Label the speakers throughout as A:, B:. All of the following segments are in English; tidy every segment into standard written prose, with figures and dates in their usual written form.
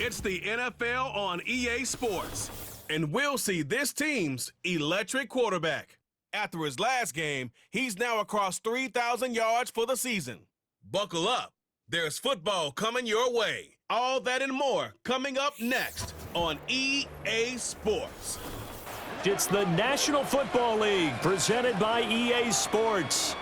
A: It's the NFL on EA Sports, and we'll see this team's electric quarterback. After his last game, he's now across 3,000 yards for the season. Buckle up. There's football coming your way. All that and more coming up next on EA Sports.
B: It's the National Football League presented by EA Sports.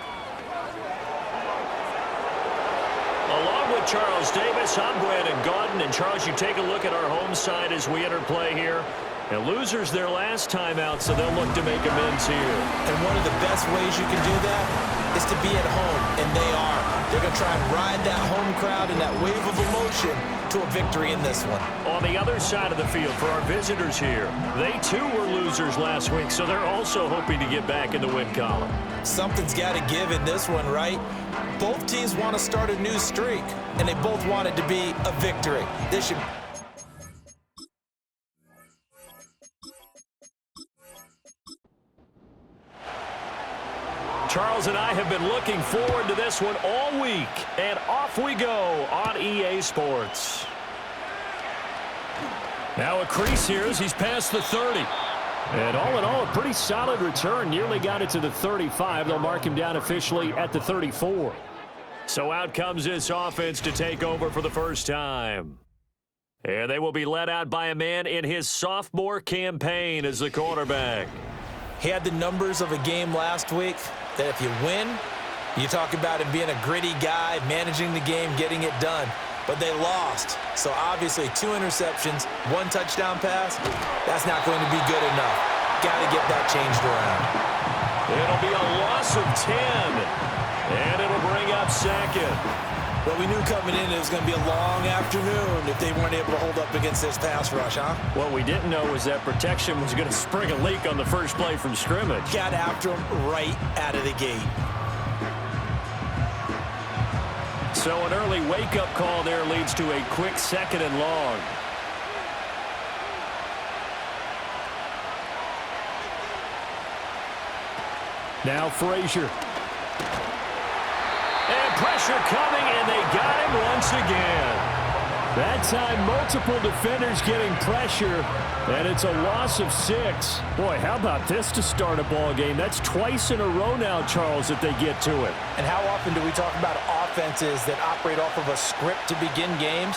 B: Along with Charles Davis, I'm Brandon Gaudin. And Charles, you take a look at our home side as we enter play here. And losers their last time out, so they'll look to make amends here.
C: And one of the best ways you can do that is to be at home, and they are. They're going to try and ride that home crowd and that wave of emotion to a victory in this one.
B: On the other side of the field for our visitors here, they too were losers last week, so they're also hoping to get back in the win column. Something's
C: got to give in this one, right? Both teams want to start a new streak, and they both want it to be a victory. This should...
B: Charles and I have been looking forward to this one all week, and off we go on EA Sports. Now a crease here as he's past the 30. And all in all, a pretty solid return. Nearly got it to the 35. They'll mark him down officially at the 34. So out comes this offense to take over for the first time. And they will be led out by a man in his sophomore campaign as the quarterback.
C: He had the numbers of a game last week that if you win, you talk about him being a gritty guy, managing the game, getting it done. But they lost. So obviously 2 interceptions, 1 touchdown pass, that's not going to be good enough. Got to get that changed around.
B: It'll be a loss of 10. And it'll bring up second.
C: Well, we knew coming in it was going to be a long afternoon if they weren't able to hold up against this pass rush, huh?
B: What we didn't know was that protection was going to spring a leak on the first play from scrimmage.
C: Got after him right out of the gate.
B: So an early wake-up call there leads to a quick 2nd and long. Now Frazier. And pressure coming, and they got him once again. That time, multiple defenders getting pressure, and it's a loss of 6. Boy, how about this to start a ball game? That's twice in a row now, Charles, that they get to it.
C: And how often do we talk about offenses that operate off of a script to begin games?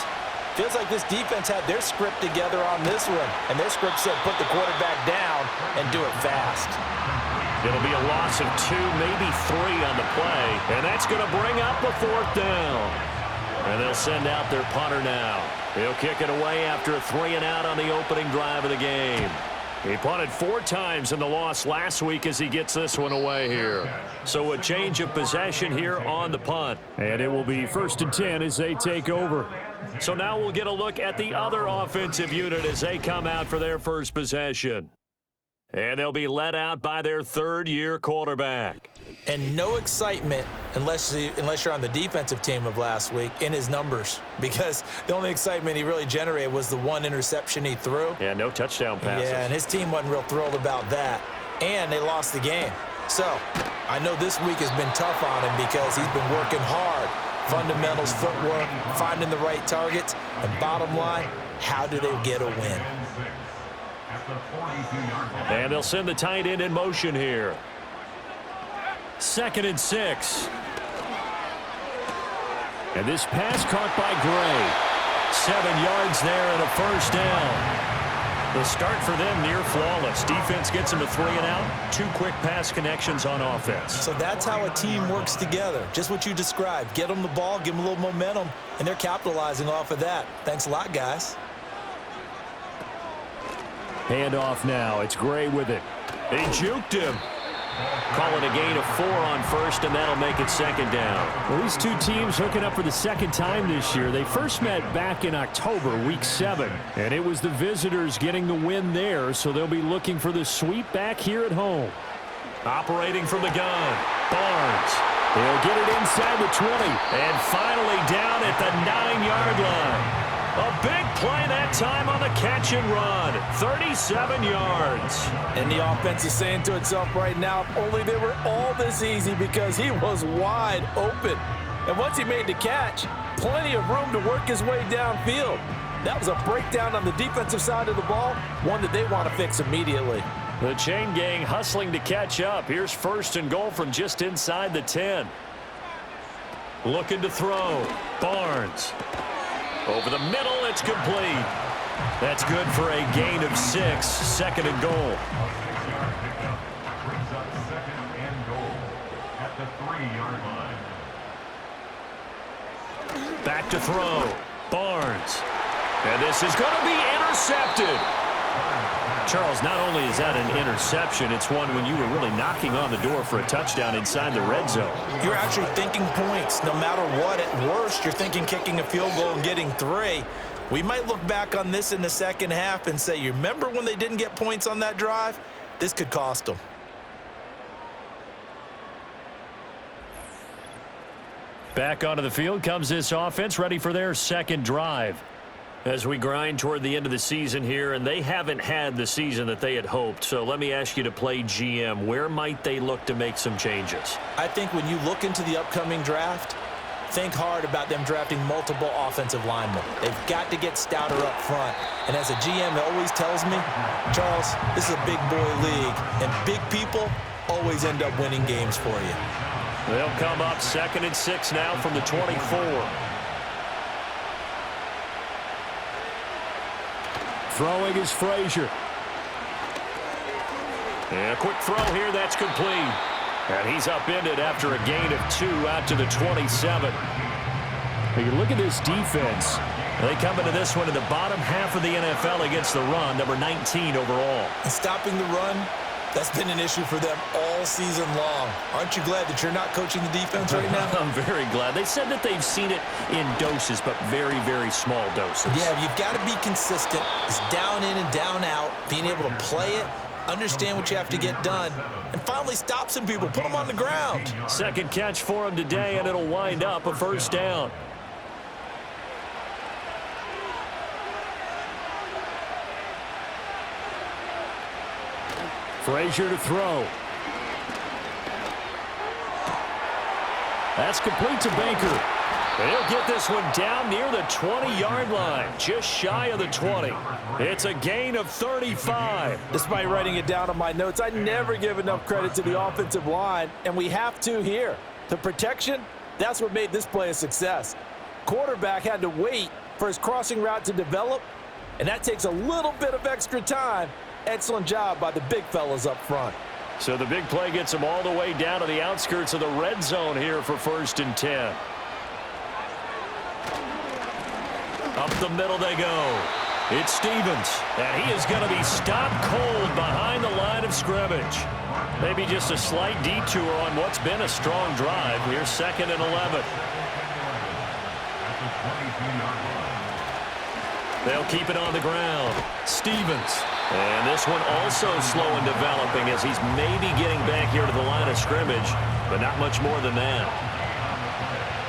C: Feels like this defense had their script together on this one, and their script said put the quarterback down and do it fast.
B: It'll be a loss of 2, maybe 3 on the play, and that's going to bring up a 4th down. And they'll send out their punter now. He'll kick it away after a 3-and-out on the opening drive of the game. He punted 4 times in the loss last week as he gets this one away here. So a change of possession here on the punt. And it will be 1st and 10 as they take over. So now we'll get a look at the other offensive unit as they come out for their first possession. And they'll be led out by their 3rd-year quarterback.
C: And no excitement unless you're on the defensive team of last week in his numbers, because the only excitement he really generated was the 1 interception he threw.
B: Yeah, no touchdown passes.
C: Yeah, and his team wasn't real thrilled about that. And they lost the game. So I know this week has been tough on him because he's been working hard. Fundamentals, footwork, finding the right targets. And bottom line, how do they get a win?
B: And they'll send the tight end in motion here. 2nd and 6. And this pass caught by Gray. 7 yards there and a 1st down. The start for them near flawless. Defense gets them to 3-and-out. 2 quick pass connections on offense.
C: So that's how a team works together. Just what you described. Get them the ball, give them a little momentum, and they're capitalizing off of that. Thanks a lot, guys.
B: Handoff now. It's Gray with it. They juked him. Call it a gain of 4 on 1st, and that'll make it 2nd down. Well, these 2 teams hooking up for the 2nd time this year. They first met back in October, Week 7, and it was the visitors getting the win there, so they'll be looking for the sweep back here at home. Operating from the gun, Barnes. He'll get it inside the 20, and finally down at the 9-yard line. A big play that time on the catch and run. 37 yards.
C: And the offense is saying to itself right now, if only they were all this easy, because he was wide open. And once he made the catch, plenty of room to work his way downfield. That was a breakdown on the defensive side of the ball, one that they want to fix immediately.
B: The chain gang hustling to catch up. Here's 1st and goal from just inside the 10. Looking to throw. Barnes. Over the middle, it's complete. That's good for a gain of 6. 2nd and goal. Back to throw. Barnes. And this is going to be intercepted. Charles, not only is that an interception, it's one when you were really knocking on the door for a touchdown inside the red zone.
C: You're actually thinking points. No matter what, at worst, you're thinking kicking a field goal and getting 3. We might look back on this in the second half and say, you remember when they didn't get points on that drive? This could cost them.
B: Back onto the field comes this offense, ready for their 2nd drive. As we grind toward the end of the season here, and they haven't had the season that they had hoped. So let me ask you to play GM. Where might they look to make some changes?
C: I think when you look into the upcoming draft, think hard about them drafting multiple offensive linemen. They've got to get stouter up front. And as a GM always tells me, Charles, this is a big boy league, and big people always end up winning games for you.
B: They'll come up 2nd and 6 now from the 24. Throwing is Frazier. And a quick throw here, that's complete. And he's upended after a gain of 2 out to the 27. You look at this defense. They come into this one in the bottom half of the NFL against the run, number 19 overall.
C: And stopping the run, that's been an issue for them all season long. Aren't you glad that you're not coaching the defense right now?
B: I'm very glad. They said that they've seen it in doses, but very, very small doses.
C: Yeah, you've got to be consistent. It's down in and down out, being able to play it, understand what you have to get done, and finally stop some people, put them on the ground.
B: 2nd catch for him today, and it'll wind up a 1st down. Frazier to throw. That's complete to Baker. And he'll get this one down near the 20-yard line, just shy of the 20. It's a gain of 35.
C: Despite writing it down on my notes, I never give enough credit to the offensive line, and we have to here. The protection, that's what made this play a success. Quarterback had to wait for his crossing route to develop, and that takes a little bit of extra time. Excellent job by the big fellas up front.
B: So the big play gets them all the way down to the outskirts of the red zone here for 1st and 10. Up the middle they go. It's Stevens, and he is going to be stopped cold behind the line of scrimmage. Maybe just a slight detour on what's been a strong drive. Here's 2nd and 11. They'll keep it on the ground. Stevens. And this one also slow in developing as he's maybe getting back here to the line of scrimmage, but not much more than that.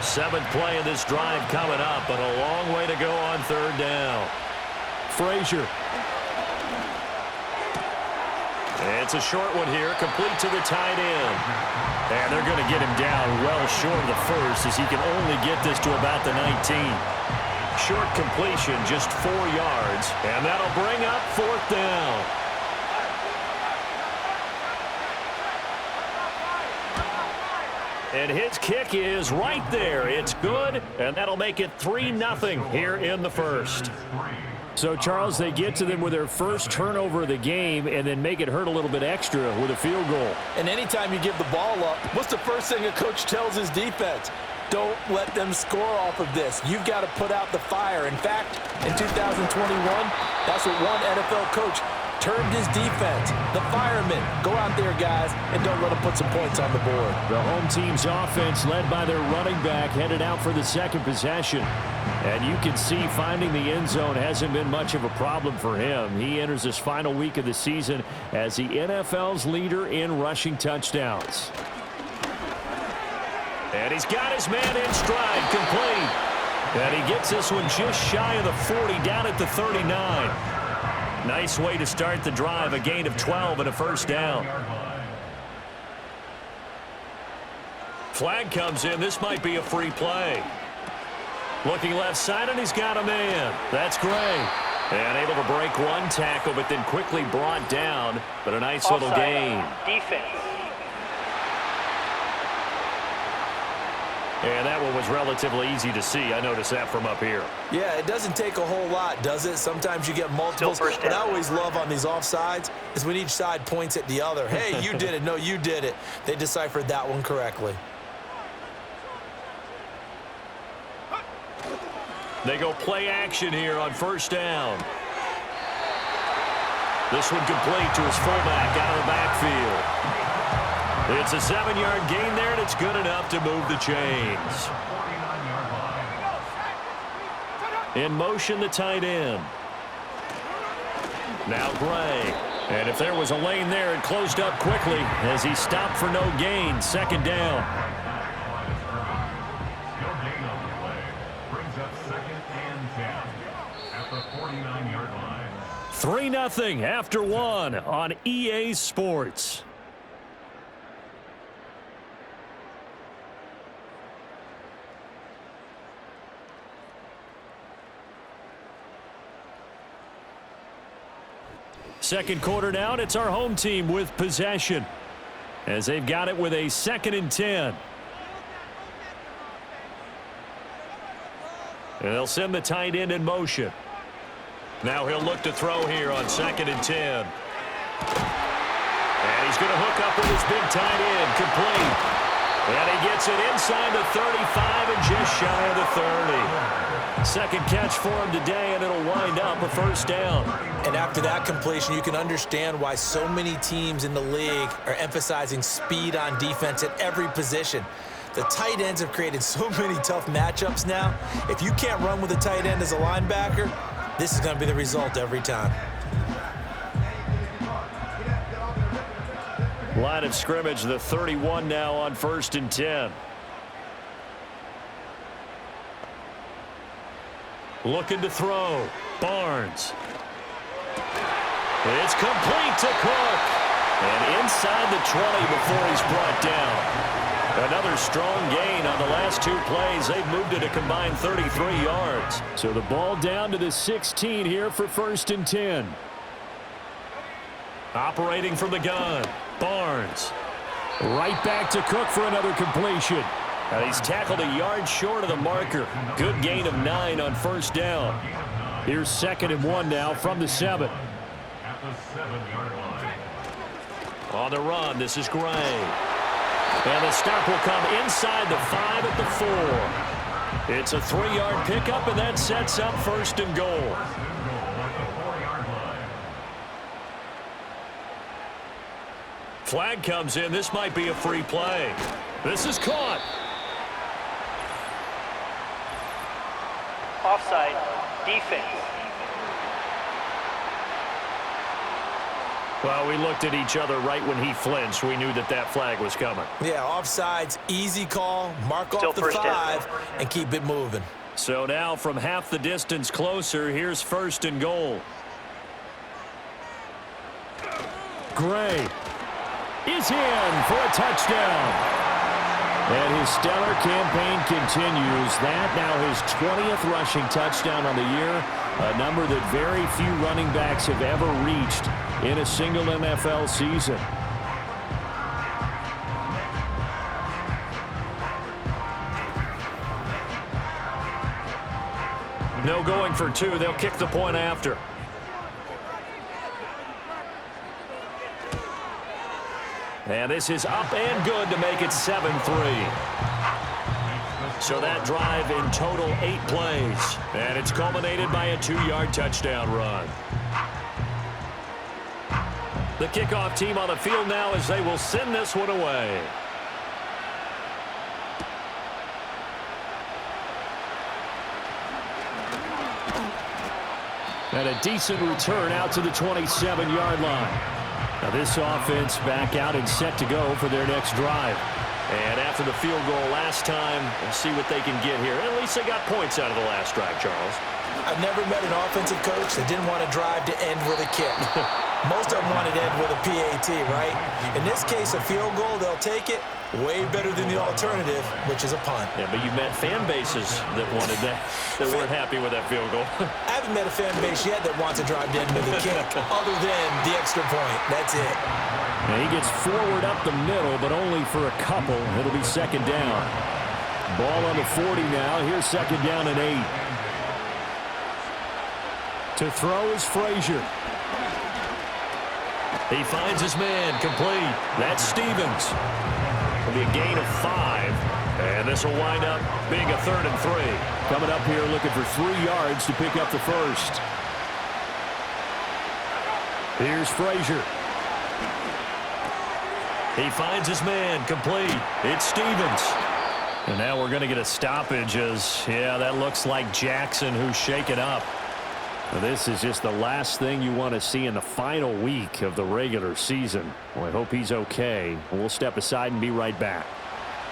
B: 7th play of this drive coming up, but a long way to go on 3rd down. Frazier. And it's a short one here, complete to the tight end. And they're going to get him down well short of the 1st as he can only get this to about the 19. Short completion, just 4 yards, and that'll bring up 4th down. And his kick is right there. It's good, and that'll make it 3-0 here in the 1st. So, Charles, they get to them with their first turnover of the game and then make it hurt a little bit extra with a field goal. And anytime you give the ball up, what's the first thing a coach tells his defense? Don't let them score off of this. You've got to put out the fire. In fact, in 2021, that's what one NFL coach termed his defense. The firemen. Go out there, guys, and don't let them put some points on the board. The home team's offense, led by their running back, headed out for the 2nd possession. And you can see finding the end zone hasn't been much of a problem for him. He enters his final week of the season as the NFL's leader in rushing touchdowns. And he's got his man in stride, complete. And he gets this one just shy of the 40, down at the 39. Nice way to start the drive, a gain of 12 and a 1st down. Flag comes in. This might be a free play. Looking left side, and he's got a man. That's great. And able to break one tackle, but then quickly brought down. But a nice little gain.
D: Defense.
B: And that one was relatively easy to see. I noticed that from up here.
C: Yeah, it doesn't take a whole lot, does it? Sometimes you get multiples. What I always love on these offsides is when each side points at the other. Hey, you did it. No, you did it. They deciphered that one correctly.
B: They go play action here on first down. This one complete to his fullback out of the backfield. It's a 7-yard gain there, and it's good enough to move the chains. In motion, the tight end. Now Gray. And if there was a lane there, it closed up quickly as he stopped for no gain. Second down. 3-0 after one on EA Sports. Second quarter down, it's our home team with possession as they've got it with a 2nd and 10. And they'll send the tight end in motion. Now he'll look to throw here on 2nd and 10. And he's going to hook up with his big tight end, complete. And he gets it inside the 35 and just shy of the 30. Second catch for him today, and it'll wind up a first down.
C: And after that completion, you can understand why so many teams in the league are emphasizing speed on defense at every position. The tight ends have created so many tough matchups now. If you can't run with a tight end as a linebacker, this is going to be the result every time.
B: Line of scrimmage, the 31 now on 1st and 10. Looking to throw. Barnes. It's complete to Cook. And inside the 20 before he's brought down. Another strong gain on the last 2 plays. They've moved it a combined 33 yards. So the ball down to the 16 here for 1st and 10. Operating from the gun. Barnes. Right back to Cook for another completion. And he's tackled a yard short of the marker. Good gain of 9 on first down. Here's 2nd and 1 now from the 7.
E: At the 7-yard line.
B: On the run, this is Gray. And the stop will come inside the 5 at the 4. It's a 3-yard pickup, and that sets up 1st and goal. Flag comes in. This might be a free play. This is caught.
D: Offside. Defense.
B: Well, we looked at each other right when he flinched. We knew that that flag was coming.
C: Yeah, offsides, easy call, mark
D: Still
C: off the 5, and keep it moving.
B: So now from half the distance closer, here's 1st and goal. Gray is in for a touchdown. And his stellar campaign continues. That now his 20th rushing touchdown on the year, a number that very few running backs have ever reached in a single NFL season. No going for 2. They'll kick the point after. And this is up and good to make it 7-3. So that drive in total 8 plays. And it's culminated by a 2-yard touchdown run. The kickoff team on the field now as they will send this one away. And a decent return out to the 27-yard line. Now this offense back out and set to go for their next drive. And after the field goal last time, we'll see what they can get here. At least they got points out of the last drive, Charles.
C: I've never met an offensive coach that didn't want to drive to end with a kick. Most of them want it end with a PAT, right? In this case, a field goal, they'll take it. Way better than the alternative, which is a punt.
B: Yeah, but you met fan bases that wanted that, that weren't happy with that field goal.
C: I haven't met a fan base yet that wants to drive down to the kick, other than the extra point. That's it.
B: And he gets forward up the middle, but only for a couple. It'll be second down. Ball on the 40 now. Here's second down and 8. To throw is Frazier. He finds his man, complete. That's Stevens. It'll be a gain of 5. And this will wind up being a 3rd and 3. Coming up here looking for 3 yards to pick up the first. Here's Frazier. He finds his man, complete. It's Stevens. And now we're going to get a stoppage as, yeah, that looks like Jackson who's shaken up. Now, this is just the last thing you want to see in the final week of the regular season. Well, I hope he's okay. We'll step aside and be right back.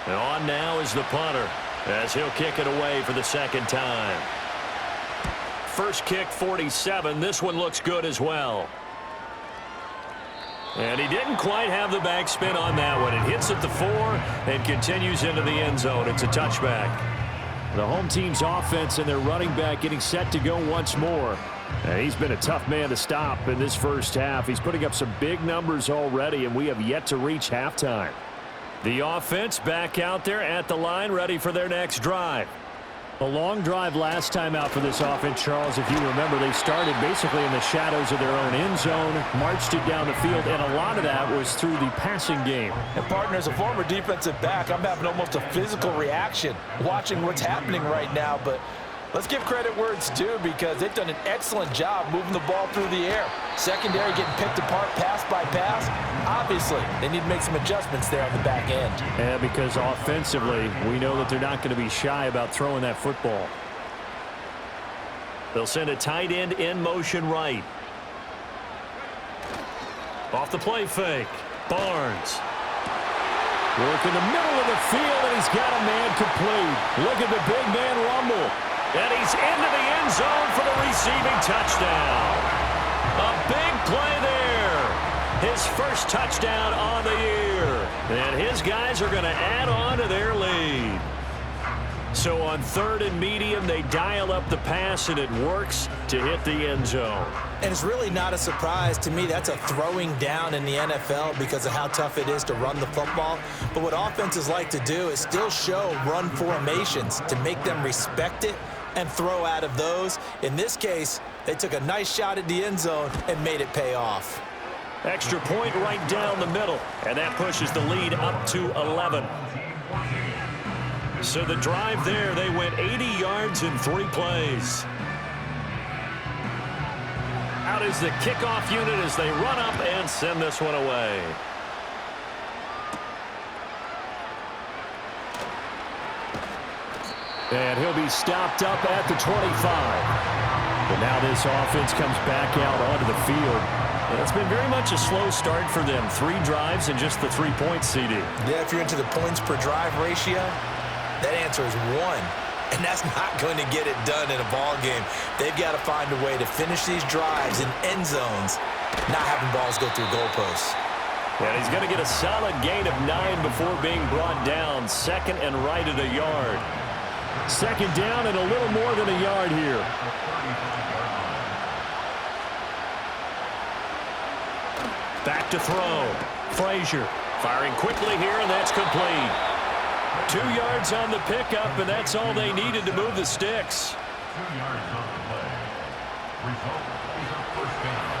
B: And on now is the punter as he'll kick it away for the second time. First kick, 47. This one looks good as well. And he didn't quite have the backspin on that one. It hits at the 4 and continues into the end zone. It's a touchback. The home team's offense and their running back getting set to go once more. And he's been a tough man to stop in this first half. He's putting up some big numbers already, and we have yet to reach halftime. The offense back out there at the line, ready for their next drive. A long drive last time out for this offense, Charles. If you remember, they started basically in the shadows of their own end zone, marched it down the field, and a lot of that was through the passing game.
C: And, partner, as a former defensive back, I'm having almost a physical reaction watching what's happening right now. But let's give credit where it's due because they've done an excellent job moving the ball through the air. Secondary getting picked apart pass by pass. Obviously, they need to make some adjustments there on the back end.
B: Yeah, because offensively, we know that they're not going to be shy about throwing that football. They'll send a tight end in motion right. Off the play fake. Barnes. Work in the middle of the field, and he's got a man complete. Look at the big man rumble. And he's into the end zone for the receiving touchdown. A big play there. His first touchdown on the year. And his guys are going to add on to their lead. So on 3rd and medium, they dial up the pass, and it works to hit the end zone.
C: And it's really not a surprise to me. That's a throwing down in the NFL because of how tough it is to run the football. But what offenses like to do is still show run formations to make them respect it and throw out of those. In this case, they took a nice shot at the end zone and made it pay off.
B: Extra point right down the middle, and that pushes the lead up to 11. So the drive there, they went 80 yards in 3 plays. Out is the kickoff unit as they run up and send this one away. And he'll be stopped up at the 25. But now this offense comes back out onto the field. And it's been very much a slow start for them. 3 drives and just the 3 points, CD.
C: Yeah, if you're into the points per drive ratio, that answer is 1. And that's not going to get it done in a ball game. They've got to find a way to finish these drives in end zones, not having balls go through goalposts.
B: And he's going to get a solid gain of 9 before being brought down. 2nd and right at a yard. 2nd down and a little more than a yard here. Back to throw. Frazier firing quickly here, and that's complete. 2 yards on the pickup, and that's all they needed to move the sticks.
E: 2 yards on the play. Result is a first down.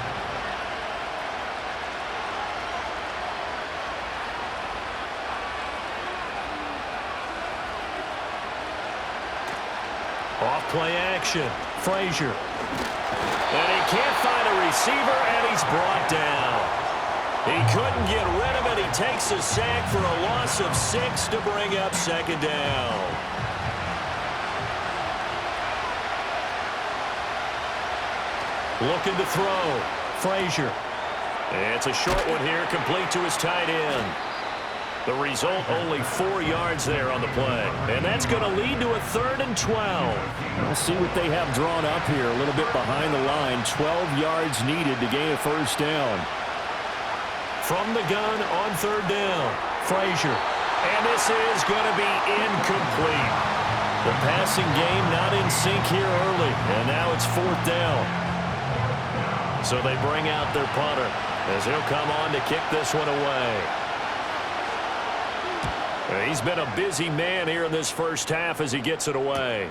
B: Off play action. Frazier. And he can't find a receiver, and he's brought down. He couldn't get rid of it. He takes a sack for a loss of 6 to bring up 2nd down. Looking to throw. Frazier. And it's a short one here, complete to his tight end. The result, only 4 yards there on the play. And that's going to lead to a 3rd and 12.
F: We'll see what they have drawn up here. A little bit behind the line. 12 yards needed to gain a first down.
B: From the gun on 3rd down, Frazier. And this is going to be incomplete. The passing game not in sync here early. And now it's 4th down. So they bring out their punter as he'll come on to kick this one away. He's been a busy man here in this first half as he gets it away.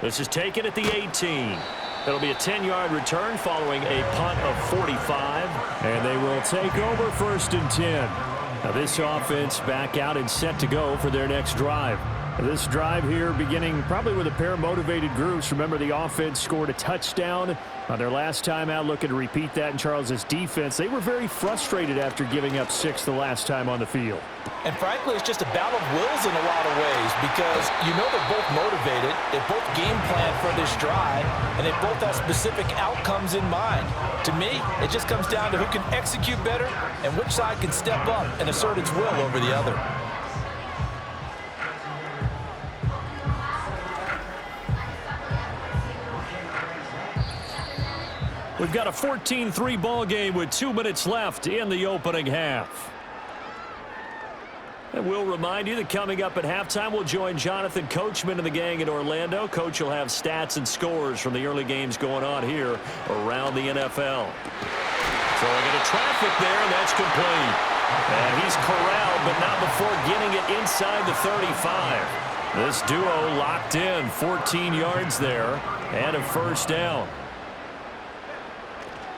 B: This is taken at the 18. It'll be a 10-yard return following a punt of 45.
F: And they will take over 1st and 10. Now this offense back out and set to go for their next drive. This drive here beginning probably with a pair of motivated groups. Remember, the offense scored a touchdown on their last time out, looking to repeat that in Charles's defense. They were very frustrated after giving up 6 the last time on the field.
C: And frankly, it's just a battle of wills in a lot of ways because you know they're both motivated, they both game plan for this drive, and they both have specific outcomes in mind. To me, it just comes down to who can execute better and which side can step up and assert its will over the other.
B: We've got a 14-3 ball game with 2 minutes left in the opening half. And we'll remind you that coming up at halftime, we'll join Jonathan Coachman and the gang in Orlando. Coach will have stats and scores from the early games going on here around the NFL. Throwing into traffic there, and that's complete. And he's corralled, but not before getting it inside the 35. This duo locked in, 14 yards there, and a first down.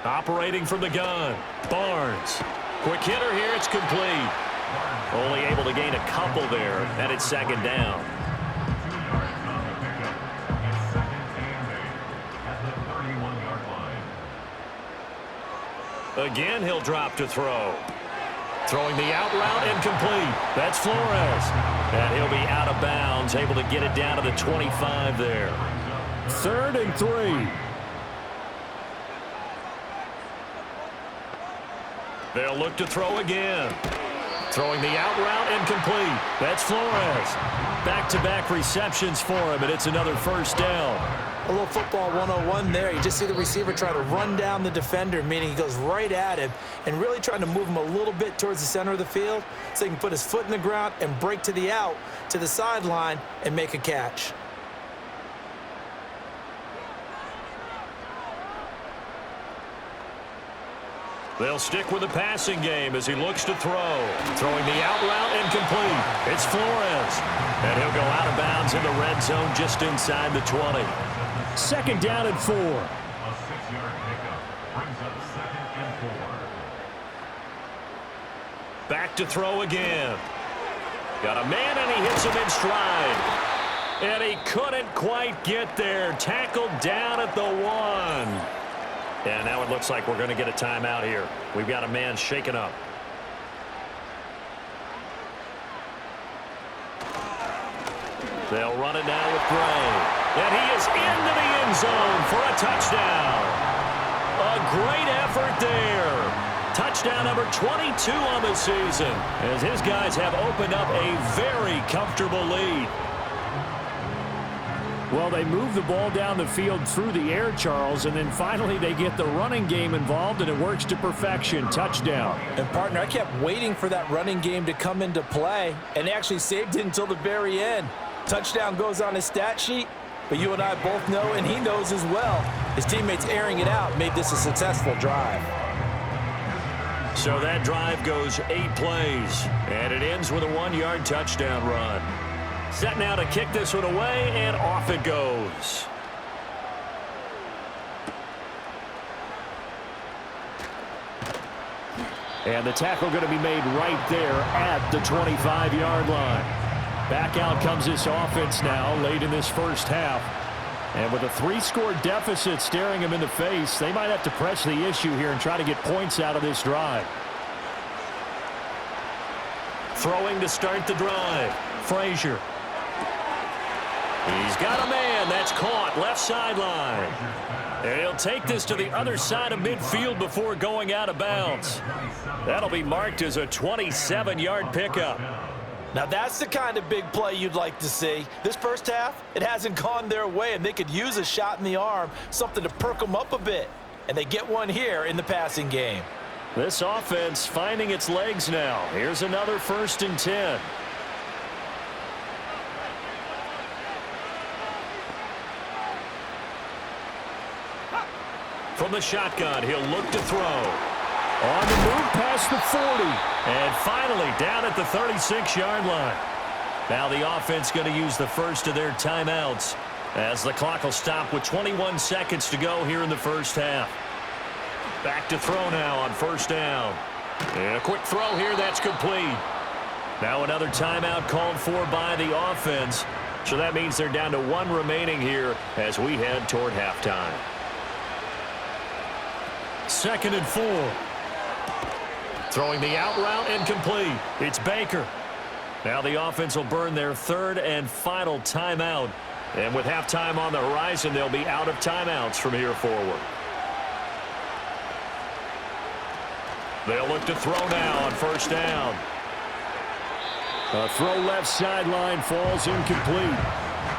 B: Operating from the gun, Barnes. Quick hitter here, it's complete. Only able to gain a couple there, and it's 2nd down. Again, he'll drop to throw. Throwing the out route and complete. That's Flores. And he'll be out of bounds, able to get it down to the 25 there.
F: 3rd and 3.
B: They'll look to throw again. Throwing the out route and complete. That's Flores. Back-to-back receptions for him, and it's another first down.
C: A little football 101 there. You just see the receiver try to run down the defender, meaning he goes right at him and really trying to move him a little bit towards the center of the field so he can put his foot in the ground and break to the out, to the sideline, and make a catch.
B: They'll stick with the passing game as he looks to throw. Throwing the out route and complete. It's Flores. And he'll go out of bounds in the red zone just inside the 20.
F: 2nd down and 4.
E: A 6-yard pickup brings up 2nd and 4.
B: Back to throw again. Got a man, and he hits him in stride. And he couldn't quite get there. Tackled down at the 1. And now it looks like we're going to get a timeout here. We've got a man shaken up. They'll run it now with Gray. And he is into the end zone for a touchdown. A great effort there. Touchdown number 22 on the season, as his guys have opened up a very comfortable lead.
F: Well, they move the ball down the field through the air, Charles, and then finally they get the running game involved, and it works to perfection. Touchdown.
C: And, partner, I kept waiting for that running game to come into play, and they actually saved it until the very end. Touchdown goes on his stat sheet, but you and I both know, and he knows as well, his teammates airing it out made this a successful drive.
B: So that drive goes 8 plays, and it ends with a 1-yard touchdown run. Set now to kick this one away, and off it goes.
F: And the tackle going to be made right there at the 25-yard line. Back out comes this offense now late in this first half. And with a 3-score deficit staring them in the face, they might have to press the issue here and try to get points out of this drive.
B: Throwing to start the drive, Frazier. He's got a man. That's It's caught left sideline. And he'll take this to the other side of midfield before going out of bounds. That'll be marked as a 27-yard pickup.
C: Now that's the kind of big play you'd like to see. This first half, it hasn't gone their way, and they could use a shot in the arm, something to perk them up a bit. And they get one here in the passing game.
B: This offense finding its legs now. Here's another 1st and 10. From the shotgun, he'll look to throw.
F: On the move past the 40.
B: And finally down at the 36-yard line. Now the offense going to use the first of their timeouts as the clock will stop with 21 seconds to go here in the first half. Back to throw now on 1st down. And a quick throw here, that's complete. Now another timeout called for by the offense. So that means they're down to 1 remaining here as we head toward halftime. 2nd and 4. Throwing the out route incomplete. It's Baker. Now the offense will burn their 3rd and final timeout. And with halftime on the horizon, they'll be out of timeouts from here forward. They'll look to throw now on 1st down.
F: A throw left sideline falls incomplete.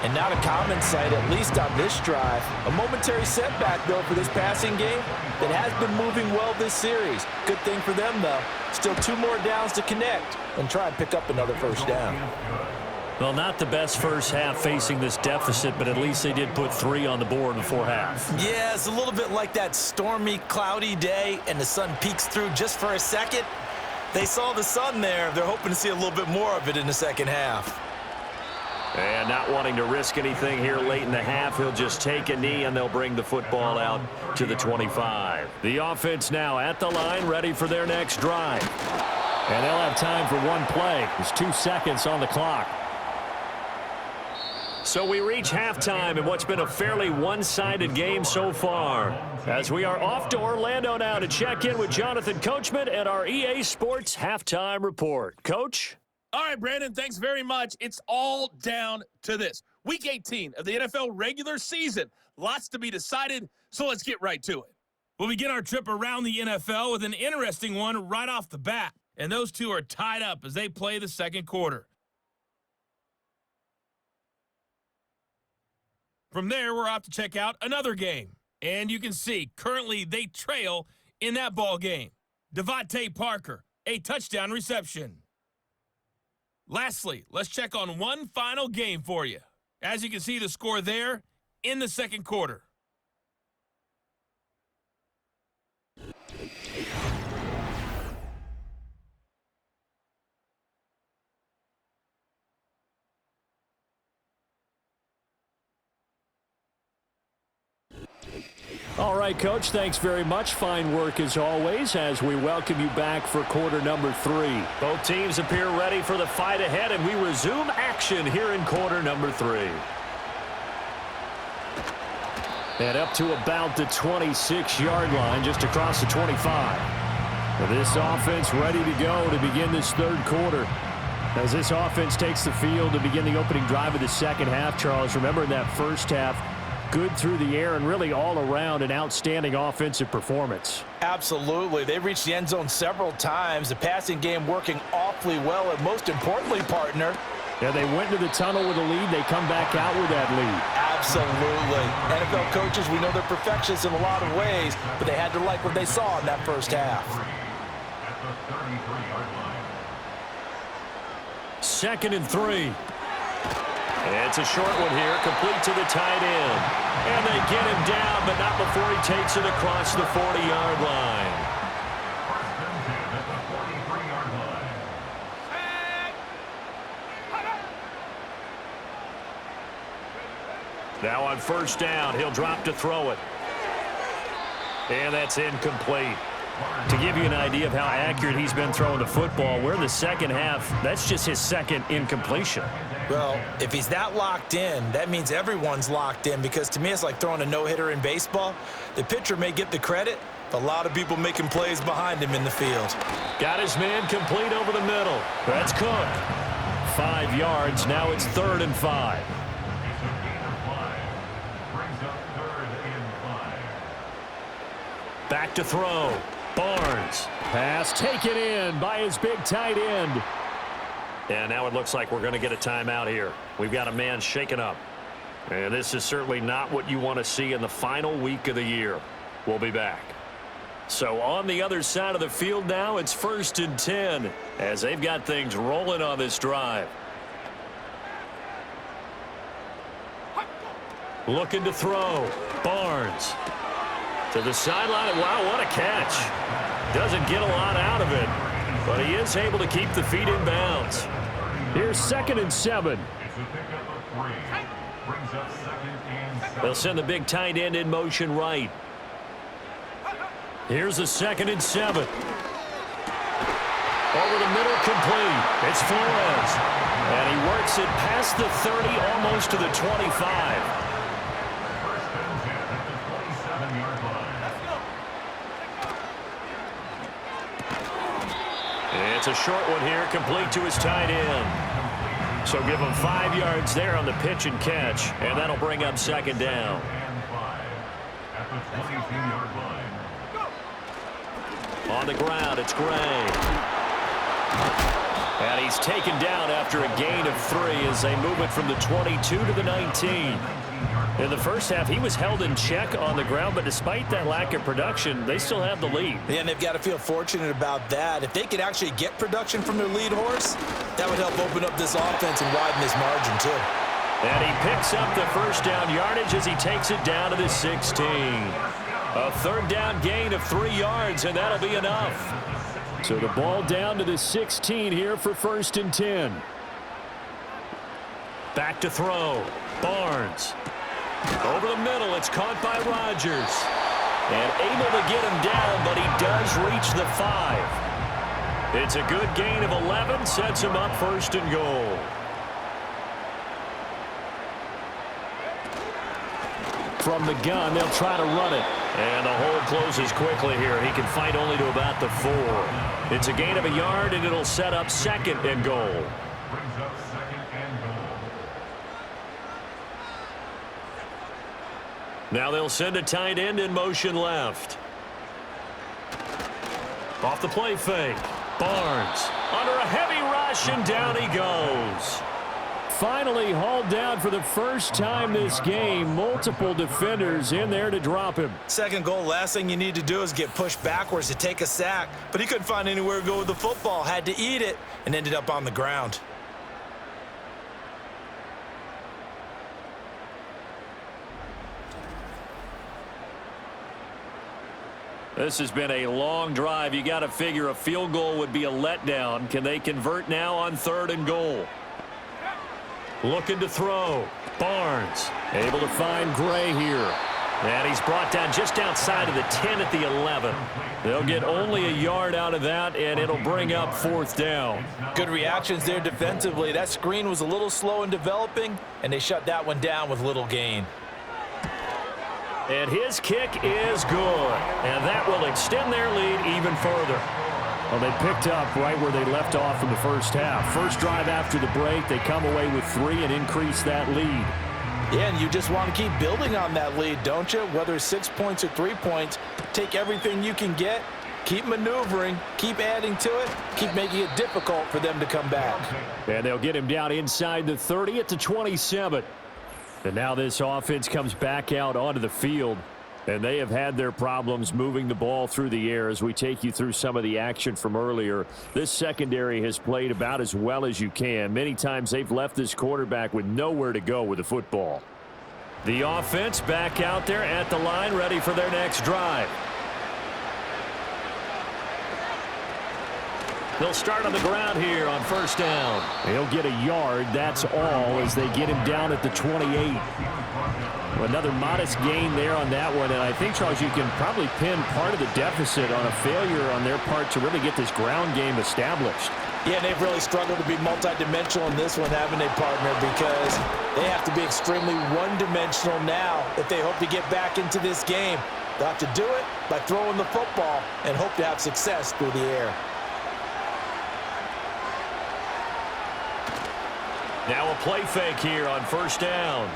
C: And not a common sight, at least on this drive. A momentary setback, though, for this passing game that has been moving well this series. Good thing for them, though. Still 2 more downs to connect and try and pick up another 1st down.
B: Well, not the best first half facing this deficit, but at least they did put 3 on the board before half.
C: Yeah, it's a little bit like that stormy, cloudy day, and the sun peeks through just for a second. They saw the sun there. They're hoping to see a little bit more of it in the second half.
B: And not wanting to risk anything here late in the half, he'll just take a knee, and they'll bring the football out to the 25.
F: The offense now at the line, ready for their next drive. And they'll have time for 1 play. There's 2 seconds on the clock.
B: So we reach halftime in what's been a fairly one-sided game so far. As we are off to Orlando now to check in with Jonathan Coachman and our EA Sports Halftime Report. Coach?
G: All right, Brandon, thanks very much. It's all down to this. Week 18 of the NFL regular season. Lots to be decided, so let's get right to it. We'll begin our trip around the NFL with an interesting one right off the bat. And those two are tied up as they play the second quarter. From there, we're off to check out another game. And you can see, currently they trail in that ball game. Devontae Parker, a touchdown reception. Lastly, let's check on one final game for you. As you can see the score there in the second quarter.
F: All right, Coach, thanks very much. Fine work as always as we welcome you back for quarter number 3.
B: Both teams appear ready for the fight ahead, and we resume action here in quarter number 3.
F: And up to about the 26-yard line, just across the 25. This offense ready to go to begin this third quarter. As this offense takes the field to begin the opening drive of the second half, Charles, remember in that first half, good through the air and really all around an outstanding offensive performance.
C: Absolutely. They reached the end zone several times. The passing game working awfully well, and most importantly, partner.
F: Yeah, they went to the tunnel with a lead. They come back out with that lead.
C: Absolutely. NFL coaches, we know they're perfectionists in a lot of ways, but they had to like what they saw in that first half.
B: Second and 3. It's a short one here, complete to the tight end. And they get him down, but not before he takes it across the 40-yard line. Now on first down, he'll drop to throw it. And that's incomplete. To give you an idea of how accurate he's been throwing the football, we're in the second half. That's just his second incompletion.
C: Well, if he's that locked in, that means everyone's locked in, because to me it's like throwing a no-hitter in baseball. The pitcher may get the credit, but a lot of people making plays behind him in the field.
B: Got his man complete over the middle. That's Cook. 5 yards. Now it's 3rd and 5. Back to throw. Barnes.
F: Pass taken in by his big tight end.
B: And now it looks like we're going to get a timeout here. We've got a man shaken up. And this is certainly not what you want to see in the final week of the year. We'll be back. So on the other side of the field now, it's 1st and 10 as they've got things rolling on this drive. Looking to throw. Barnes. To the sideline. Wow, what a catch. Doesn't get a lot out of it, but he is able to keep the feet in bounds.
F: Here's 2nd and 7.
E: It's a pickup of 3. Brings up 2nd and 7.
B: They'll send the big tight end in motion right. Here's a 2nd and 7. Over the middle, complete. It's Flores. And he works it past the 30, almost to the 25. It's a short one here, complete to his tight end. So give him 5 yards there on the pitch and catch, and that'll bring up 2nd down.
E: At the 22-yard line.
B: On the ground, it's Gray. And he's taken down after a gain of 3 as they move it from the 22 to the 19. In the first half, he was held in check on the ground, but despite that lack of production, they still have the lead.
C: Yeah, and they've got to feel fortunate about that. If they could actually get production from their lead horse, that would help open up this offense and widen this margin, too.
B: And he picks up the 1st down yardage as he takes it down to the 16. A 3rd down gain of 3 yards, and that'll be enough.
F: So the ball down to the 16 here for 1st and 10.
B: Back to throw. Barnes. Over the middle, it's caught by Rodgers. And able to get him down, but he does reach the 5. It's a good gain of 11, sets him up 1st and goal.
F: From the gun, they'll try to run it.
B: And the hole closes quickly here. He can fight only to about the 4. It's a gain of a yard, and it'll set up 2nd and goal.
E: Brings up 2nd and goal.
B: Now they'll send a tight end in motion left. Off the play fake. Barnes under a heavy rush, and down he goes.
F: Finally hauled down for the first time this game. Multiple defenders in there to drop him.
C: 2nd goal, last thing you need to do is get pushed backwards to take a sack. But he couldn't find anywhere to go with the football. Had to eat it and ended up on the ground.
B: This has been a long drive. You got to figure a field goal would be a letdown. Can they convert now on 3rd and goal? Looking to throw. Barnes
F: Able to find Gray here.
B: And he's brought down just outside of the 10 at the 11. They'll get only a yard out of that, and it'll bring up 4th down.
C: Good reactions there defensively. That screen was a little slow in developing, and they shut that one down with little gain.
B: And his kick is good. And that will extend their lead even further.
F: Well, they picked up right where they left off in the first half. First drive after the break, they come away with 3 and increase that lead.
C: Yeah, and you just want to keep building on that lead, don't you? Whether it's 6 points or 3 points, take everything you can get, keep maneuvering, keep adding to it, keep making it difficult for them to come back.
F: And they'll get him down inside the 30 at the 27. And now this offense comes back out onto the field, and they have had their problems moving the ball through the air as we take you through some of the action from earlier. This secondary has played about as well as you can. Many times they've left this quarterback with nowhere to go with the football.
B: The offense back out there at the line, ready for their next drive. They'll start on the ground here on 1st down.
F: He'll get a yard, that's all, as they get him down at the 28. Another modest gain there on that one, and I think, Charles, you can probably pin part of the deficit on a failure on their part to really get this ground game established.
C: Yeah, and they've really struggled to be multidimensional in this one, haven't they, partner? Because they have to be extremely one-dimensional now if they hope to get back into this game. They'll have to do it by throwing the football and hope to have success through the air.
B: Now a play fake here on 1st down.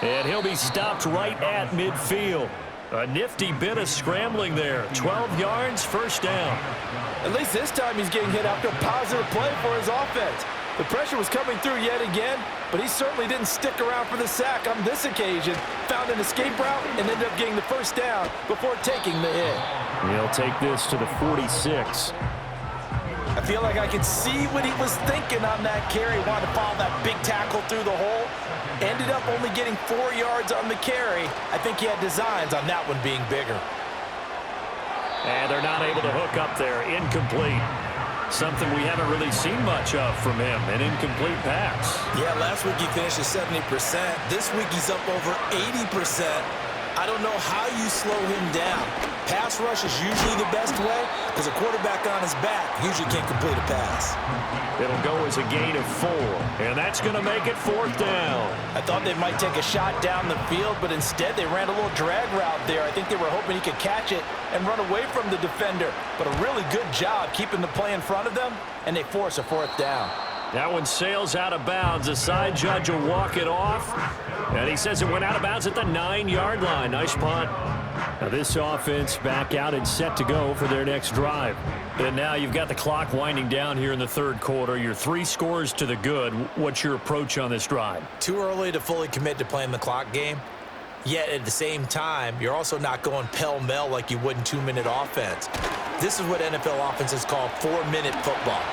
B: And he'll be stopped right at midfield. A nifty bit of scrambling there. 12 yards, first down.
C: At least this time he's getting hit after a positive play for his offense. The pressure was coming through yet again, but he certainly didn't stick around for the sack on this occasion. Found an escape route and ended up getting the first down before taking the hit.
F: He'll take this to the 46.
C: I feel like I can see what he was thinking on that carry. Wanted to follow that big tackle through the hole. Ended up only getting 4 yards on the carry. I think he had designs on that one being bigger.
B: And they're not able to hook up there. Incomplete. Something we haven't really seen much of from him, an incomplete pass.
C: Yeah, last week he finished at 70%. This week he's up over 80%. I don't know how you slow him down. Pass rush is usually the best way because a quarterback on his back usually can't complete a pass.
B: It'll go as a gain of 4, and that's going to make it 4th down.
C: I thought they might take a shot down the field, but instead they ran a little drag route there. I think they were hoping he could catch it and run away from the defender, but a really good job keeping the play in front of them, and they force a 4th down.
B: That one sails out of bounds. The side judge will walk it off, and he says it went out of bounds at the 9-yard line. Nice punt.
F: Now this offense back out and set to go for their next drive.
B: And now you've got the clock winding down here in the third quarter. You're 3 scores to the good. What's your approach on this drive?
C: Too early to fully commit to playing the clock game. Yet at the same time, you're also not going pell-mell like you would in 2-minute offense. This is what NFL offenses call 4-minute football.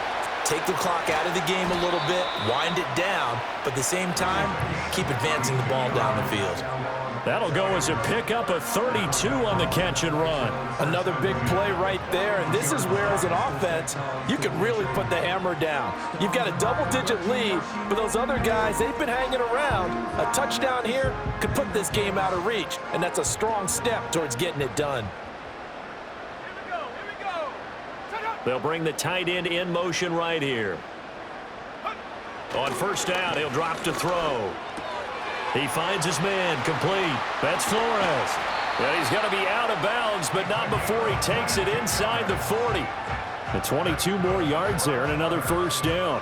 C: Take the clock out of the game a little bit, wind it down, but at the same time, keep advancing the ball down the field.
B: That'll go as a pickup of 32 on the catch and run.
C: Another big play right there, and this is where, as an offense, you can really put the hammer down. You've got a double-digit lead, but those other guys, they've been hanging around. A touchdown here could put this game out of reach, and that's a strong step towards getting it done.
B: They'll bring the tight end in motion right here. On first down, he'll drop to throw. He finds his man, complete. That's Flores. And he's going to be out of bounds, but not before he takes it inside the 40.
F: And 22 more yards there and another first down.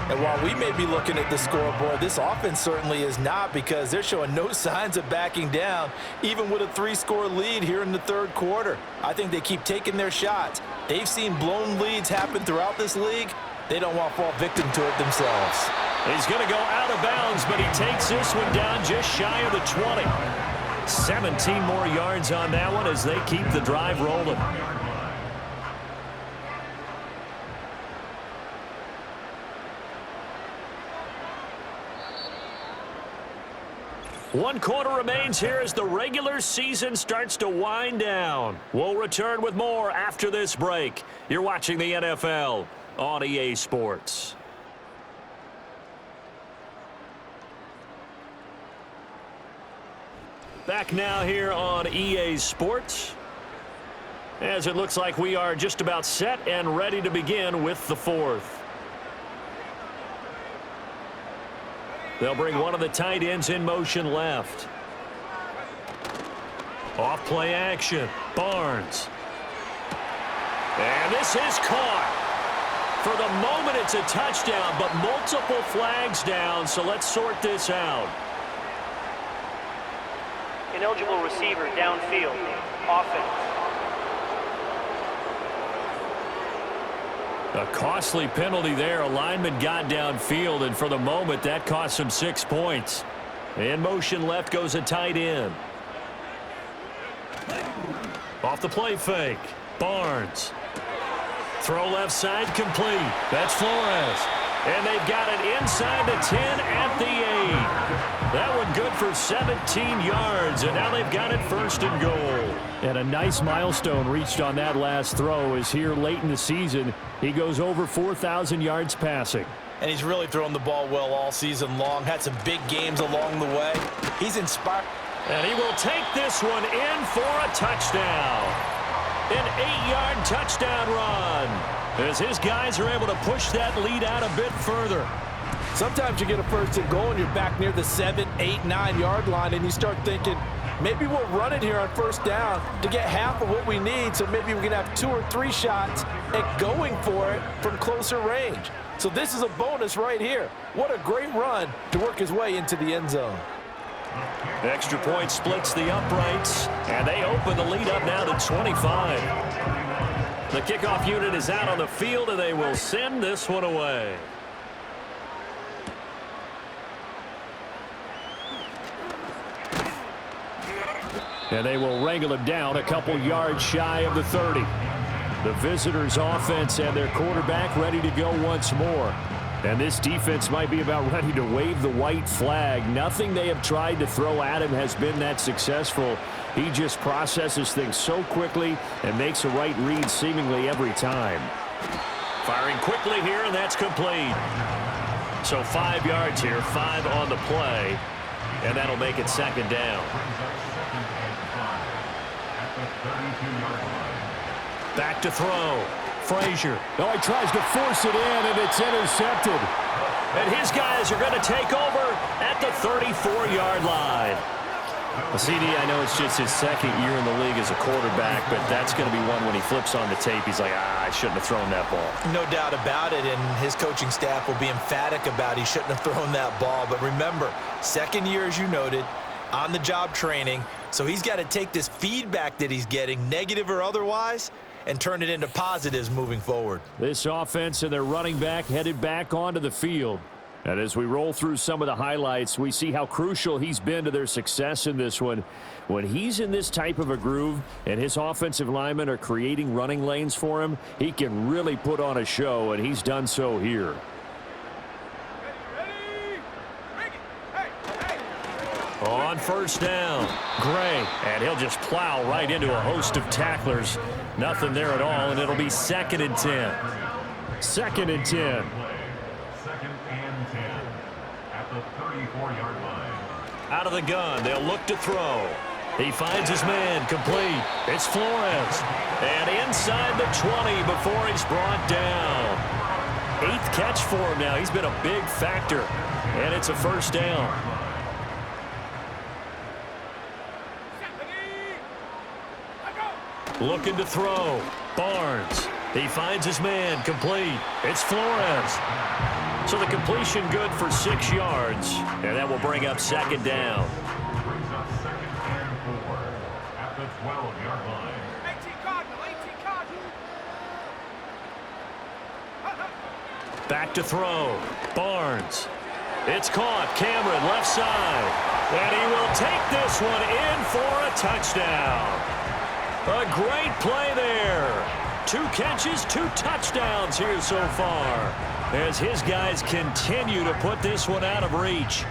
C: And while we may be looking at the scoreboard, this offense certainly is not, because they're showing no signs of backing down, even with a 3-score lead here in the third quarter. I think they keep taking their shots. They've seen blown leads happen throughout this league. They don't want to fall victim to it themselves.
B: He's going to go out of bounds, but he takes this one down just shy of the 20. 17 more yards on that one as they keep the drive rolling. One quarter remains here as the regular season starts to wind down. We'll return with more after this break. You're watching the NFL on EA Sports. Back now here on EA Sports, as it looks like we are just about set and ready to begin with the fourth. They'll bring one of the tight ends in motion left. Off play action. Barnes. And this is caught. For the moment, it's a touchdown, but multiple flags down, so let's sort this out.
D: Ineligible receiver downfield. Offense.
B: A costly penalty there. A lineman got downfield, and for the moment, that cost him 6 points. In motion left goes a tight end. Off the play fake. Barnes. Throw left side complete. That's Flores. And they've got it inside the 10 at the 8. That one good for 17 yards, and now they've got it first and goal.
F: And a nice milestone reached on that last throw is here late in the season. He goes over 4,000 yards passing.
C: And he's really thrown the ball well all season long. Had some big games along the way. He's inspired.
B: And he will take this one in for a touchdown. An 8-yard touchdown run as his guys are able to push that lead out a bit further.
C: Sometimes you get a first and goal and you're back near the 7, 8, 9-yard line, and you start thinking, maybe we'll run it here on first down to get half of what we need, so maybe we can have 2 or 3 shots at going for it from closer range. So this is a bonus right here. What a great run to work his way into the end zone.
B: Extra point splits the uprights, and they open the lead up now to 25. The kickoff unit is out on the field, and they will send this one away.
F: And they will wrangle him down a couple yards shy of the 30. The visitors' offense and their quarterback ready to go once more. And this defense might be about ready to wave the white flag. Nothing they have tried to throw at him has been that successful. He just processes things so quickly and makes a right read seemingly every time.
B: Firing quickly here, and that's complete. So 5 yards here, 5 on the play, and that'll make it second down. Back to throw. Frazier.
F: Oh, he tries to force it in, and it's intercepted.
B: And his guys are going to take over at the 34-yard line.
F: Well, CD, I know it's just his second year in the league as a quarterback, but that's going to be one when he flips on the tape. He's like, I shouldn't have thrown that ball.
C: No doubt about it, and his coaching staff will be emphatic about he shouldn't have thrown that ball. But remember, second year, as you noted, on-the-job training, so he's got to take this feedback that he's getting, negative or otherwise, and turn it into positives moving forward.
F: This offense and their running back headed back onto the field. And as we roll through some of the highlights, we see how crucial he's been to their success in this one. When he's in this type of a groove and his offensive linemen are creating running lanes for him, he can really put on a show, and he's done so here.
B: On first down, Gray, and he'll just plow right into a host of tacklers. Nothing there at all, and it'll be 2nd and 10.
F: 2nd and 10.
E: Second and 10 at the 34-yard line.
B: Out of the gun, they'll look to throw. He finds his man, complete. It's Flores, and inside the 20 before he's brought down. 8th catch for him now. He's been a big factor, and it's a first down. Looking to throw. Barnes. He finds his man, complete. It's Flores. So the completion good for 6 yards, and that will bring up 2nd down.
E: Brings up 2nd and 4 at the 12-yard line.
D: 18 Cardinal, 18 Cardinal.
B: Back to throw. Barnes. It's caught. Cameron, left side. And he will take this one in for a touchdown. A great play there. 2 catches, 2 touchdowns here so far, as his guys continue to put this one out of reach.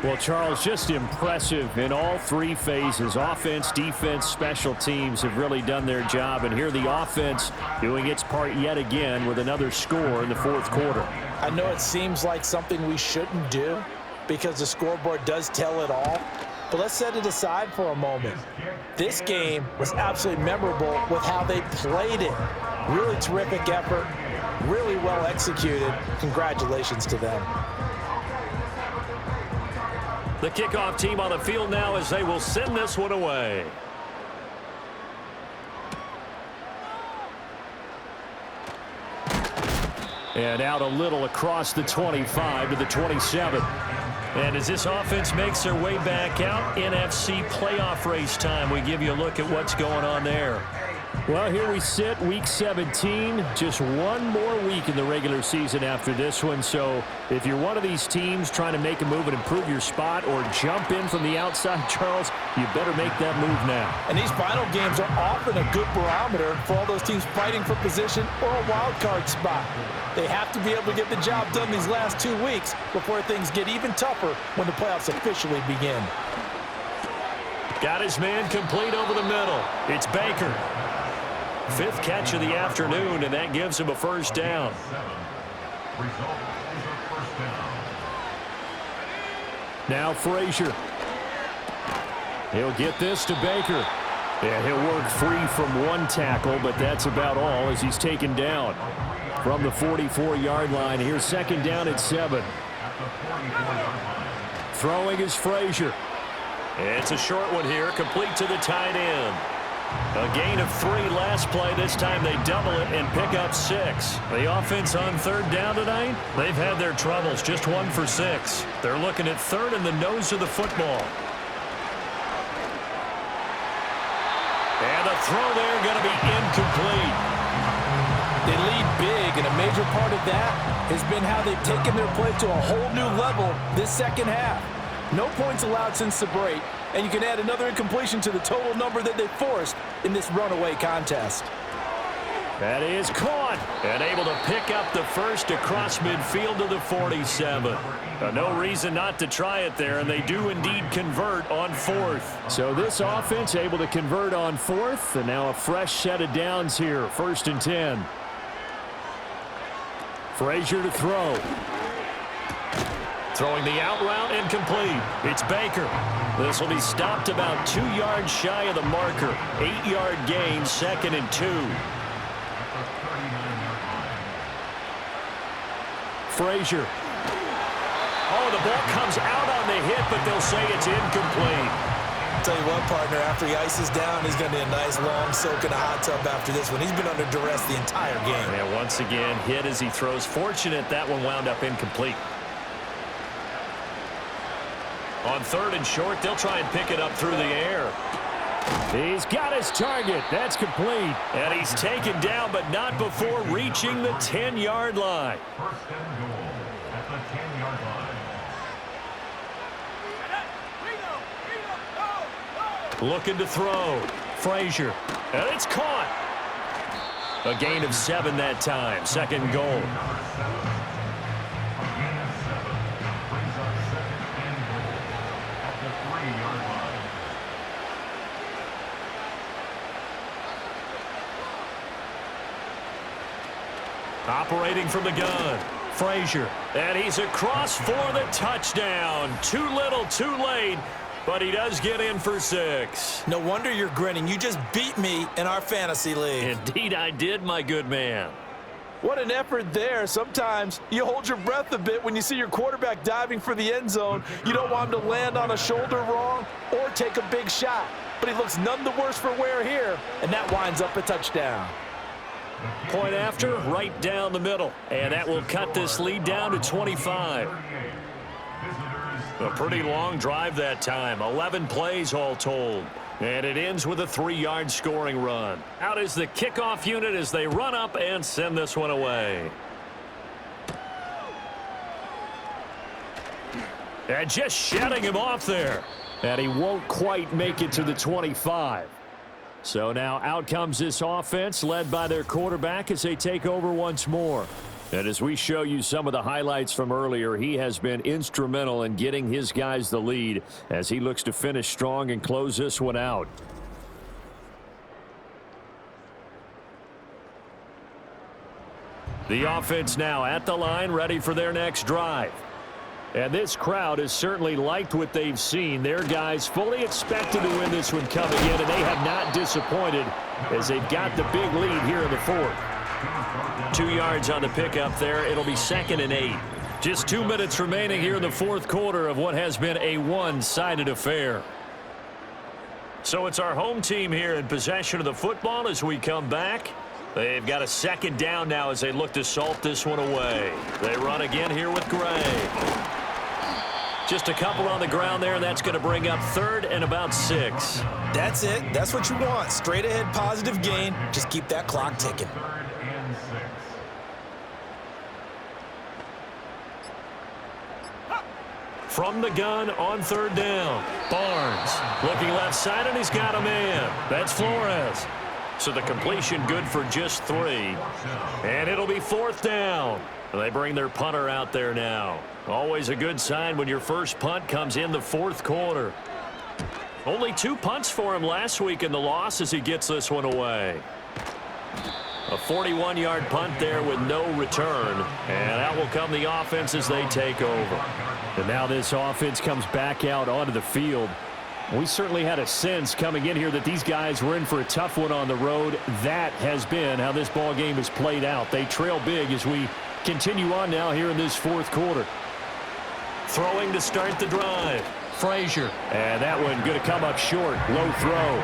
F: Well, Charles, just impressive in all 3 phases. Offense, defense, special teams have really done their job. And here the offense doing its part yet again with another score in the 4th quarter.
C: I know it seems like something we shouldn't do because the scoreboard does tell it all. But let's set it aside for a moment. This game was absolutely memorable with how they played it. Really terrific effort, really well executed. Congratulations to them.
B: The kickoff team on the field now as they will send this one away.
F: And out a little across the 25 to the 27.
B: And as this offense makes their way back out, NFC playoff race time, we give you a look at what's going on there.
F: Well, here we sit, Week 17. Just one more week in the regular season after this one. So if you're one of these teams trying to make a move and improve your spot or jump in from the outside, Charles, you better make that move now.
C: And these final games are often a good barometer for all those teams fighting for position or a wild card spot. They have to be able to get the job done these last 2 weeks before things get even tougher when the playoffs officially begin.
B: Got his man complete over the middle. It's Baker. 5th catch of the afternoon, and that gives him a first down.
E: Result is a first down.
F: Now Frazier. He'll get this to Baker. And he'll work free from 1 tackle, but that's about all as he's taken down. From the 44-yard line, here's 2nd down at 7. Throwing is Frazier.
B: It's a short one here, complete to the tight end. A gain of 3 last play. This time they double it and pick up 6.
F: The offense on third down tonight, they've had their troubles. Just 1 for 6. They're looking at third in the nose of the football.
B: And the throw there going to be incomplete.
C: They lead big, and a major part of that has been how they've taken their play to a whole new level this second half. No points allowed since the break, and you can add another incompletion to the total number that they forced in this runaway contest.
B: That is caught and able to pick up the first across midfield to the 47. No reason not to try it there, and they do indeed convert on 4th.
F: So this offense able to convert on 4th, and now a fresh set of downs here, 1st and 10. Frazier to throw.
B: Throwing the out route incomplete. It's Baker. This will be stopped about 2 yards shy of the marker. 8-yard gain, 2nd and 2.
F: Frazier.
B: Oh, the ball comes out on the hit, but they'll say it's incomplete.
C: I'll tell you what, partner, after he ices down, he's going to need a nice long soak in a hot tub after this one. He's been under duress the entire game.
B: And once again, hit as he throws. Fortunate that one wound up incomplete. On 3rd and short, they'll try and pick it up through the air.
F: He's got his target. That's complete.
B: And he's taken down, but not before reaching the 10-yard line.
E: First and goal at the 10-yard line.
B: Looking to throw. Frazier. And it's caught. A gain of 7 that time. 2nd goal.
E: A gain of 7 brings up 2nd and goal at the 3-yard line.
B: Operating from the gun. Frazier. And he's across for the touchdown. Too little, too late. But he does get in for 6.
C: No wonder you're grinning. You just beat me in our fantasy league.
B: Indeed I did, my good man.
C: What an effort there. Sometimes you hold your breath a bit when you see your quarterback diving for the end zone. You don't want him to land on a shoulder wrong or take a big shot. But he looks none the worse for wear here, and that winds up a touchdown.
B: Point after, right down the middle. And that will cut this lead down to 25. A pretty long drive that time. 11 plays all told. And it ends with a 3-yard scoring run. Out is the kickoff unit as they run up and send this one away. And just shutting him off there.
F: And he won't quite make it to the 25. So now out comes this offense led by their quarterback as they take over once more. And as we show you some of the highlights from earlier, he has been instrumental in getting his guys the lead as he looks to finish strong and close this one out. The offense now at the line, ready for their next drive. And this crowd has certainly liked what they've seen. Their guys fully expected to win this one coming in, and they have not disappointed as they've got the big lead here in the 4th.
B: 2 yards on the pickup there. It'll be 2nd and 8.
F: Just 2 minutes remaining here in the 4th quarter of what has been a one-sided affair.
B: So it's our home team here in possession of the football as we come back. They've got a 2nd down now as they look to salt this one away. They run again here with Gray. Just a couple on the ground there, and that's going to bring up 3rd and about 6.
C: That's it. That's what you want. Straight ahead positive gain. Just keep that clock ticking.
E: 3rd and 6.
B: From the gun on 3rd down. Barnes looking left side, and he's got a man. That's Flores. So the completion good for just 3. And it'll be 4th down. They bring their punter out there now. Always a good sign when your first punt comes in the 4th quarter. Only 2 punts for him last week in the loss as he gets this one away. A 41-yard punt there with no return. And out will come the offense as they take over.
F: And now this offense comes back out onto the field. We certainly had a sense coming in here that these guys were in for a tough one on the road. That has been how this ball game has played out. They trail big as we continue on now here in this 4th quarter.
B: Throwing to start the drive.
F: Frazier. And that one going to come up short. Low throw.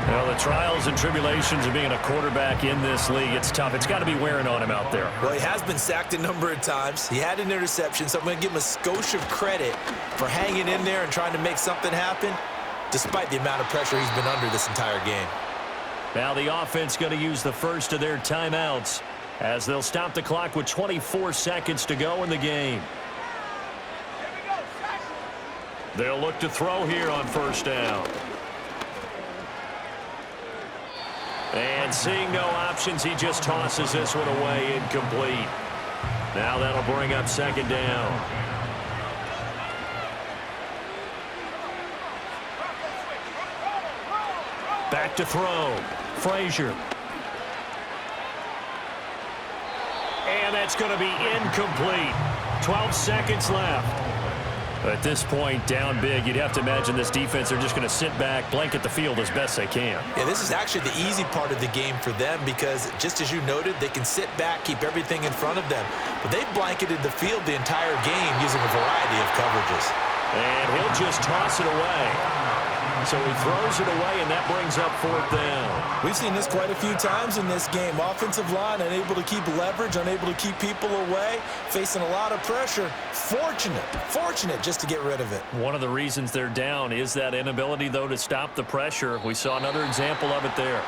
B: Well, the trials and tribulations of being a quarterback in this league, it's tough. It's got to be wearing on him out there.
C: Well, he has been sacked a number of times. He had an interception, so I'm going to give him a skosh of credit for hanging in there and trying to make something happen, despite the amount of pressure he's been under this entire game.
B: Now the offense going to use the first of their timeouts as they'll stop the clock with 24 seconds to go in the game. They'll look to throw here on first down. And seeing no options, he just tosses this one away, incomplete. Now that'll bring up second down. Back to throw. Frazier. And that's going to be incomplete. 12 seconds left. At this point, down big, you'd have to imagine this defense, they're just going to sit back, blanket the field as best they can.
C: Yeah, this is actually the easy part of the game for them because, just as you noted, they can sit back, keep everything in front of them. But they've blanketed the field the entire game using a variety of coverages.
B: And he'll just toss it away. So he throws it away, and that brings up fourth down.
C: We've seen this quite a few times in this game. Offensive line unable to keep leverage, unable to keep people away, facing a lot of pressure. Fortunate just to get rid of it.
B: One of the reasons they're down is that inability, though, to stop the pressure. We saw another example of it there.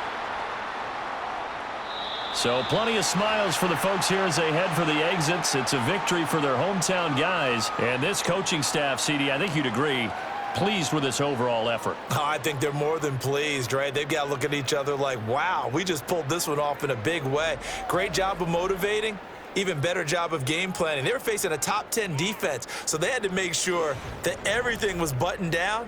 B: So plenty of smiles for the folks here as they head for the exits. It's a victory for their hometown guys. And this coaching staff, CD, I think you'd agree, pleased with this overall effort.
C: Oh, I think they're more than pleased, right? They've got to look at each other like, wow, we just pulled this one off in a big way. Great job of motivating. Even better job of game planning. They were facing a top 10 defense, so they had to make sure that everything was buttoned down